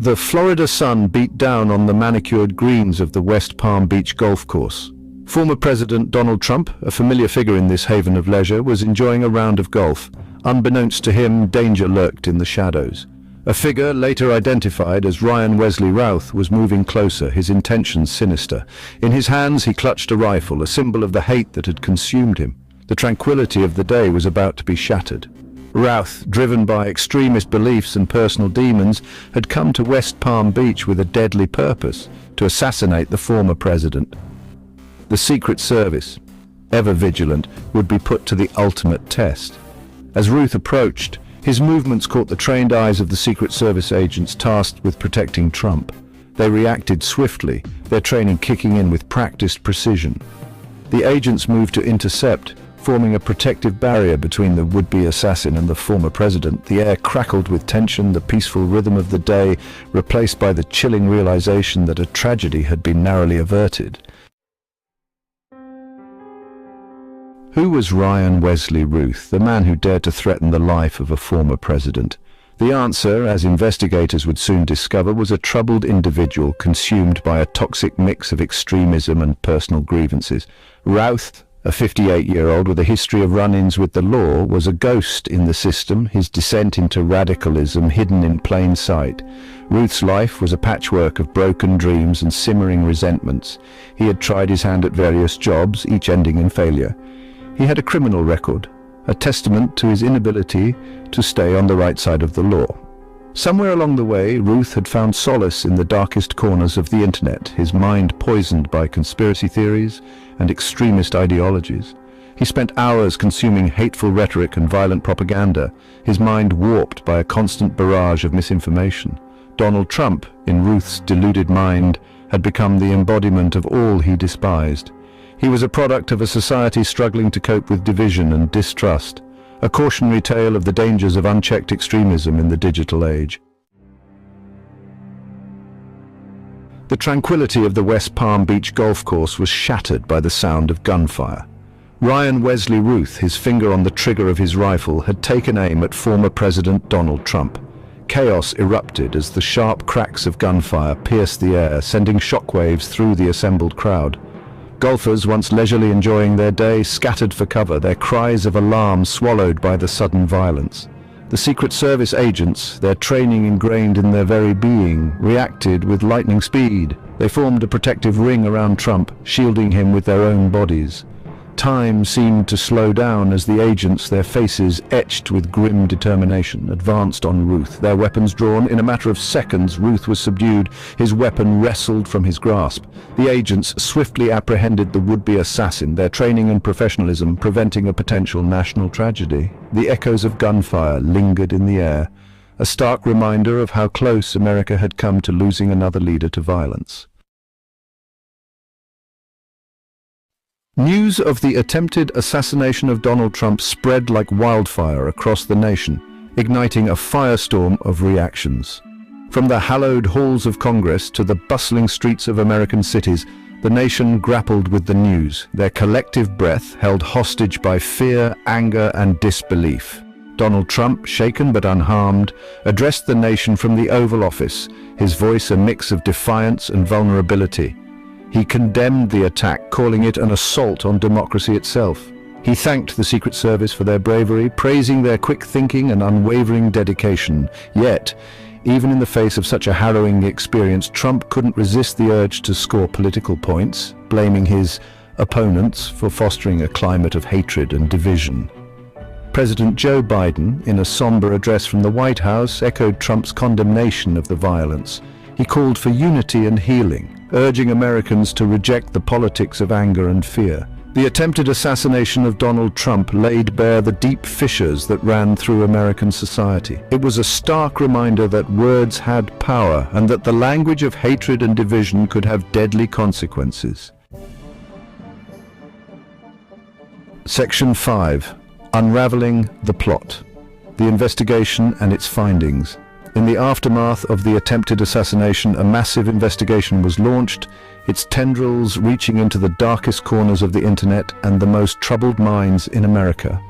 The Florida sun beat down on the manicured greens of the West Palm Beach golf course. Former President Donald Trump, a familiar figure in this haven of leisure, was enjoying a round of golf. Unbeknownst to him, danger lurked in the shadows. A figure, later identified as Ryan Wesley Routh, was moving closer, his intentions sinister. In his hands he clutched a rifle, a symbol of the hate that had consumed him. The tranquility of the day was about to be shattered. Routh, driven by extremist beliefs and personal demons, had come to West Palm Beach with a deadly purpose: to assassinate the former president. The Secret Service, ever vigilant, would be put to the ultimate test. As Routh approached, his movements caught the trained eyes of the Secret Service agents tasked with protecting Trump. They reacted swiftly, their training kicking in with practiced precision. The agents moved to intercept, forming a protective barrier between the would-be assassin and the former president. The air crackled with tension, the peaceful rhythm of the day replaced by the chilling realization that a tragedy had been narrowly averted. Who was Ryan Wesley Routh, the man who dared to threaten the life of a former president? The answer, as investigators would soon discover, was a troubled individual consumed by a toxic mix of extremism and personal grievances. Routh, a 58-year-old with a history of run-ins with the law, was a ghost in the system, his descent into radicalism hidden in plain sight. Routh's life was a patchwork of broken dreams and simmering resentments. He had tried his hand at various jobs, each ending in failure. He had a criminal record, a testament to his inability to stay on the right side of the law. Somewhere along the way, Routh had found solace in the darkest corners of the internet, his mind poisoned by conspiracy theories and extremist ideologies. He spent hours consuming hateful rhetoric and violent propaganda, his mind warped by a constant barrage of misinformation. Donald Trump, in Routh's deluded mind, had become the embodiment of all he despised. He was a product of a society struggling to cope with division and distrust, a cautionary tale of the dangers of unchecked extremism in the digital age. The tranquility of the West Palm Beach golf course was shattered by the sound of gunfire. Ryan Wesley Routh, his finger on the trigger of his rifle, had taken aim at former President Donald Trump. Chaos erupted as the sharp cracks of gunfire pierced the air, sending shockwaves through the assembled crowd. Golfers, once leisurely enjoying their day, scattered for cover, their cries of alarm swallowed by the sudden violence. The Secret Service agents, their training ingrained in their very being, reacted with lightning speed. They formed a protective ring around Trump, shielding him with their own bodies. Time seemed to slow down as the agents, their faces etched with grim determination, advanced on Routh. Their weapons drawn, in a matter of seconds, Routh was subdued, his weapon wrestled from his grasp. The agents swiftly apprehended the would-be assassin, their training and professionalism preventing a potential national tragedy. The echoes of gunfire lingered in the air, a stark reminder of how close America had come to losing another leader to violence. News of the attempted assassination of Donald Trump spread like wildfire across the nation, igniting a firestorm of reactions. From the hallowed halls of Congress to the bustling streets of American cities, the nation grappled with the news, their collective breath held hostage by fear, anger, and disbelief. Donald Trump, shaken but unharmed, addressed the nation from the Oval Office, his voice a mix of defiance and vulnerability. He condemned the attack, calling it an assault on democracy itself. He thanked the Secret Service for their bravery, praising their quick thinking and unwavering dedication. Yet, even in the face of such a harrowing experience, Trump couldn't resist the urge to score political points, blaming his opponents for fostering a climate of hatred and division. President Joe Biden, in a somber address from the White House, echoed Trump's condemnation of the violence. He called for unity and healing, urging Americans to reject the politics of anger and fear. The attempted assassination of Donald Trump laid bare the deep fissures that ran through American society. It was a stark reminder that words had power and that the language of hatred and division could have deadly consequences. Section 5. Unraveling the plot. The investigation and its findings. In the aftermath of the attempted assassination, a massive investigation was launched, its tendrils reaching into the darkest corners of the internet and the most troubled minds in America.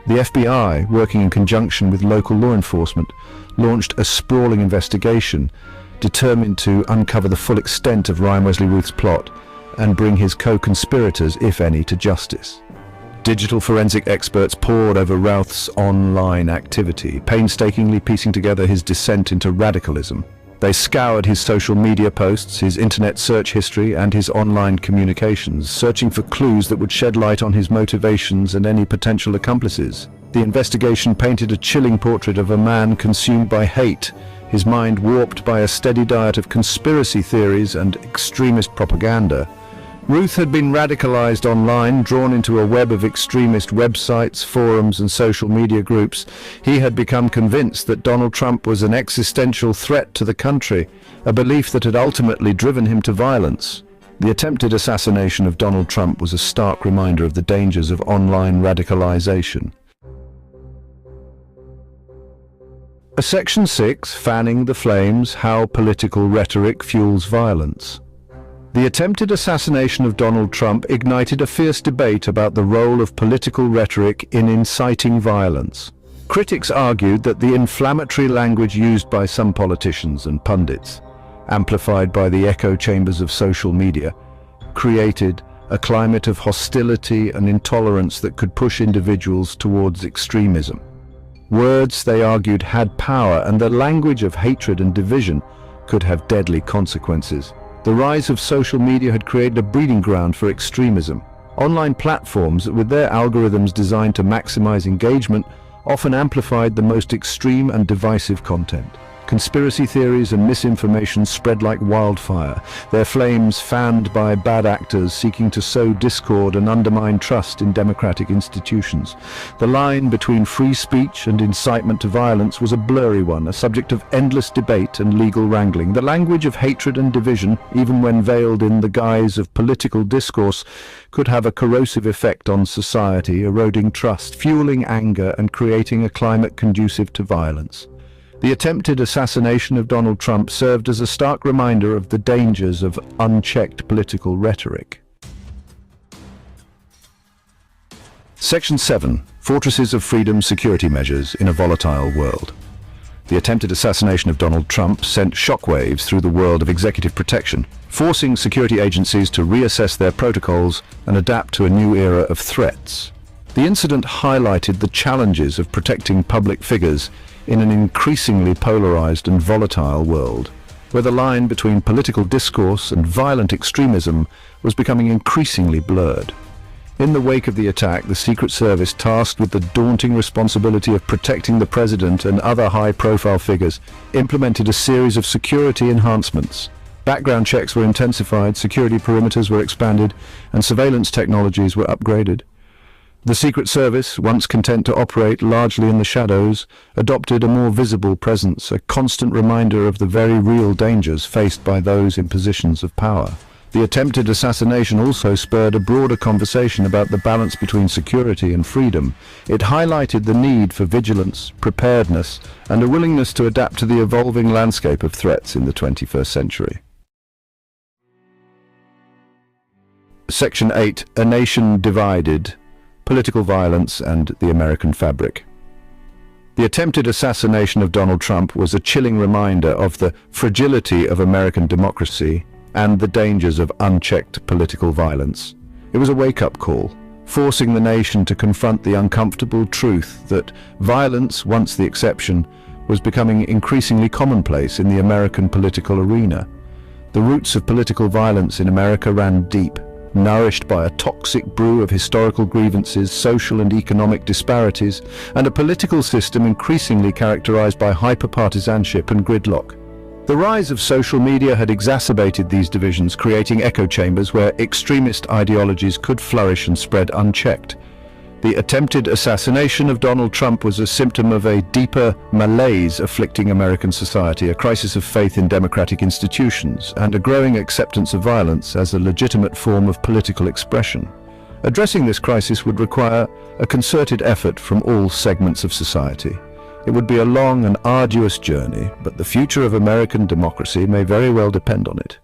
The FBI, working in conjunction with local law enforcement, launched a sprawling investigation determined to uncover the full extent of Ryan Wesley Ruth's plot and bring his co-conspirators, if any, to justice. Digital forensic experts pored over Routh's online activity, painstakingly piecing together his descent into radicalism. They scoured his social media posts, his internet search history, and his online communications, searching for clues that would shed light on his motivations and any potential accomplices. The investigation painted a chilling portrait of a man consumed by hate, his mind warped by a steady diet of conspiracy theories and extremist propaganda. Ruth had been radicalized online, drawn into a web of extremist websites, forums, and social media groups. He had become convinced that Donald Trump was an existential threat to the country, a belief that had ultimately driven him to violence. The attempted assassination of Donald Trump was a stark reminder of the dangers of online radicalization. Section 6, Fanning the Flames: How Political Rhetoric Fuels Violence. The attempted assassination of Donald Trump ignited a fierce debate about the role of political rhetoric in inciting violence. Critics argued that the inflammatory language used by some politicians and pundits, amplified by the echo chambers of social media, created a climate of hostility and intolerance that could push individuals towards extremism. Words, they argued, had power, and the language of hatred and division could have deadly consequences. The rise of social media had created a breeding ground for extremism. Online platforms, with their algorithms designed to maximize engagement, often amplified the most extreme and divisive content. Conspiracy theories and misinformation spread like wildfire, their flames fanned by bad actors seeking to sow discord and undermine trust in democratic institutions. The line between free speech and incitement to violence was a blurry one, a subject of endless debate and legal wrangling. The language of hatred and division, even when veiled in the guise of political discourse, could have a corrosive effect on society, eroding trust, fueling anger, and creating a climate conducive to violence. The attempted assassination of Donald Trump served as a stark reminder of the dangers of unchecked political rhetoric. Section 7. Fortresses of Freedom: Security Measures in a Volatile World. The attempted assassination of Donald Trump sent shockwaves through the world of executive protection, forcing security agencies to reassess their protocols and adapt to a new era of threats. The incident highlighted the challenges of protecting public figures in an increasingly polarized and volatile world, where the line between political discourse and violent extremism was becoming increasingly blurred. In the wake of the attack, the Secret Service, tasked with the daunting responsibility of protecting the president and other high-profile figures, implemented a series of security enhancements. Background checks were intensified, security perimeters were expanded, and surveillance technologies were upgraded. The Secret Service, once content to operate largely in the shadows, adopted a more visible presence, a constant reminder of the very real dangers faced by those in positions of power. The attempted assassination also spurred a broader conversation about the balance between security and freedom. It highlighted the need for vigilance, preparedness, and a willingness to adapt to the evolving landscape of threats in the 21st century. Section 8. A Nation Divided: Political Violence and the American Fabric. The attempted assassination of Donald Trump was a chilling reminder of the fragility of American democracy and the dangers of unchecked political violence. It was a wake-up call, forcing the nation to confront the uncomfortable truth that violence, once the exception, was becoming increasingly commonplace in the American political arena. The roots of political violence in America ran deep, nourished by a toxic brew of historical grievances, social and economic disparities, and a political system increasingly characterized by hyperpartisanship and gridlock. The rise of social media had exacerbated these divisions, creating echo chambers where extremist ideologies could flourish and spread unchecked. The attempted assassination of Donald Trump was a symptom of a deeper malaise afflicting American society, a crisis of faith in democratic institutions, and a growing acceptance of violence as a legitimate form of political expression. Addressing this crisis would require a concerted effort from all segments of society. It would be a long and arduous journey, but the future of American democracy may very well depend on it.